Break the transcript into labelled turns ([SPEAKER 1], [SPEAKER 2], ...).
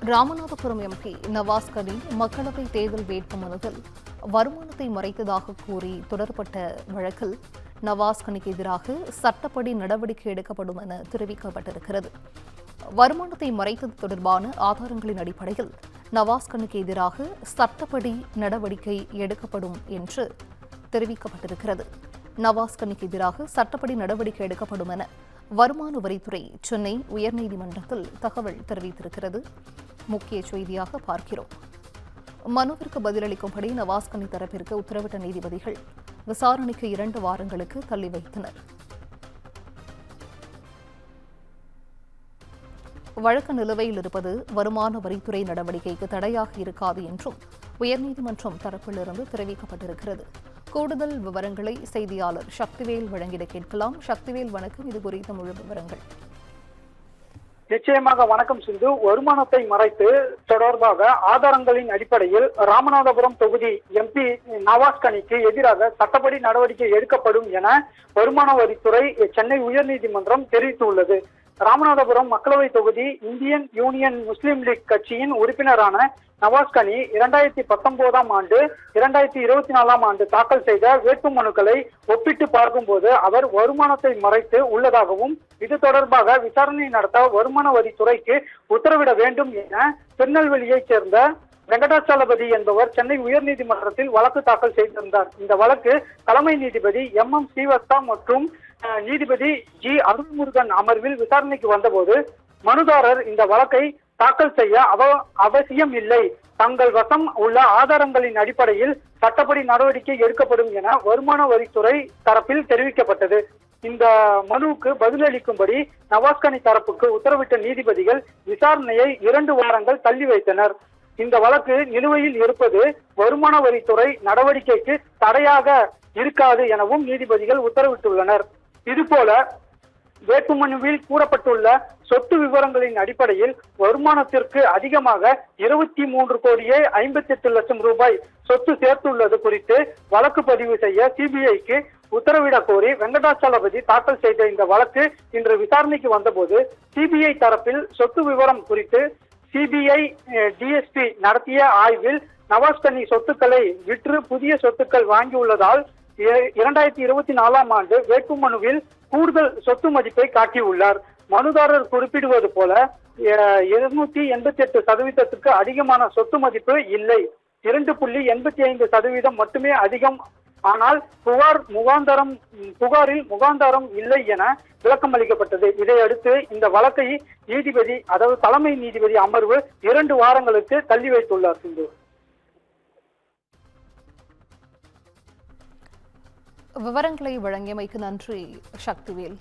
[SPEAKER 1] Ramanathapuram MP Nawaz கனி மக்களவை தேர்தல் வேட்புமனுவில் வருமானத்தை மறைத்ததாக கூறி தொடரப்பட்ட வழக்கில் நவாஸ் கனிக்கு எதிராக சட்டப்படி நடவடிக்கை எடுக்கப்படும் என தெரிவிக்கப்பட்டிருக்கிறது. வருமானத்தை மறைத்தது தொடர்பான ஆதாரங்களின் அடிப்படையில் நவாஸ் கனிக்கு எதிராக சட்டப்படி நடவடிக்கை எடுக்கப்படும் என்று தெரிவிக்கப்பட்டிருக்கிறது. நவாஸ் கனிக்கு எதிராக சட்டப்படி நடவடிக்கை எடுக்கப்படும் என வருமான வரித்துறை சென்னை உயர்நீதிமன்றத்தில் தகவல் தெரிவித்திருக்கிறது. முக்கிய செய்தியாக பார்க்கிறோம். மனுவிற்கு பதிலளிக்கும்படி நவாஸ் கனி தரப்பிற்கு உத்தரவிட்ட நீதிபதிகள் விசாரணைக்கு 2 வாரங்களுக்கு தள்ளி வைத்தனர். வழக்கு நிலுவையில் இருப்பது வருமான வரித்துறை நடவடிக்கைக்கு தடையாக இருக்காது என்றும் உயர்நீதிமன்றம் தரப்பிலிருந்து தெரிவிக்கப்பட்டிருக்கிறது. கூடுதல் விவரங்களை செய்தியாளர் சக்திவேல் வழங்கிட கேட்கலாம். சக்திவேல், வணக்கம். இது குறித்த முழு விவரங்கள்.
[SPEAKER 2] நிச்சயமாக வணக்கம் சிந்து. வருமானத்தை மறைத்து தொடர்பாக ஆதாரங்களின் அடிப்படையில் ராமநாதபுரம் தொகுதி எம்பி நவாஸ் கனிக்கு எதிராக சட்டப்படி நடவடிக்கை எடுக்கப்படும் என வருமான வரித்துறை சென்னை உயர்நீதிமன்றம் தெரிவித்துள்ளது. ராமநாதபுரம் மக்களவை தொகுதி இந்தியன் யூனியன் முஸ்லீம் லீக் கட்சியின் உறுப்பினரான நவாஸ் கனி 2019ஆம் ஆண்டு 2024ஆம் ஆண்டு தாக்கல் செய்த வேட்புமனுக்களை ஒப்பிட்டு பார்க்கும்போது அவர் வருமானத்தை மறைத்து உள்ளதாகவும் இது தொடர்பாக விசாரணை நடத்த வருமான வரித்துறைக்கு உத்தரவிட வேண்டும் என திருநெல்வேலியைச் சேர்ந்த வெங்கடாச்சலபதி என்பவர் சென்னை உயர்நீதிமன்றத்தில் வழக்கு தாக்கல் செய்திருந்தார். இந்த வழக்கு தலைமை நீதிபதி MM ஸ்ரீவஸ்தா மற்றும் நீதிபதி G அருள்முருகன் அமர்வில் விசாரணைக்கு வந்தபோது மனுதாரர் இந்த வழக்கை தாக்கல் செய்ய அவசியம் இல்லை, தங்கள் வசம் உள்ள ஆதாரங்களின் அடிப்படையில் சட்டப்படி நடவடிக்கை எடுக்கப்படும் என வருமான வரித்துறை தரப்பில் தெரிவிக்கப்பட்டது. இந்த மனுவுக்கு பதிலளிக்கும்படி நவாஸ் கனி தரப்புக்கு உத்தரவிட்ட நீதிபதிகள் விசாரணையை 2 வாரங்கள் தள்ளி வைத்தனர். இந்த வழக்கு நிலுவையில் இருப்பது வருமான வரித்துறை நடவடிக்கைக்கு தடையாக இருக்காது எனவும் நீதிபதிகள் உத்தரவிட்டுள்ளனர். இதுபோல வேட்புமனுவில் கூறப்பட்டுள்ள சொத்து விவரங்களின் அடிப்படையில் வருமானத்திற்கு அதிகமாக 23 கோடியே 58 லட்சம் ரூபாய் சொத்து சேர்த்துள்ளது குறித்து வழக்கு பதிவு செய்ய சிபிஐக்கு உத்தரவிடக் கோரி வெங்கடாச்சலபதி தாக்கல் செய்த இந்த வழக்கு இன்று விசாரணைக்கு வந்தபோது சிபிஐ தரப்பில் சொத்து விவரம் குறித்து சிபிஐ டிஎஸ்பி நடத்திய ஆய்வில் நவாஸ் கனி சொத்துக்களை விற்று புதிய சொத்துக்கள் வாங்கியுள்ளதால் 2024ஆம் ஆண்டு வேட்புமனுவில் கூடுதல் சொத்து மதிப்பை காட்டியுள்ளார். மனுதாரர் குறிப்பிடுவது போல 288% அதிகமான சொத்து மதிப்பு இல்லை, 2.85% மட்டுமே அதிகம். ஆனால் புகாரில் முகாந்தாரம் இல்லை என விளக்கம் அளிக்கப்பட்டது. இதையடுத்து இந்த வழக்கை தலைமை நீதிபதி அமர்வு 2 வாரங்களுக்கு தள்ளி வைத்துள்ளார். சிந்து,
[SPEAKER 1] விவரங்களை வழங்கியமைக்கு நன்றி சக்திவேல்.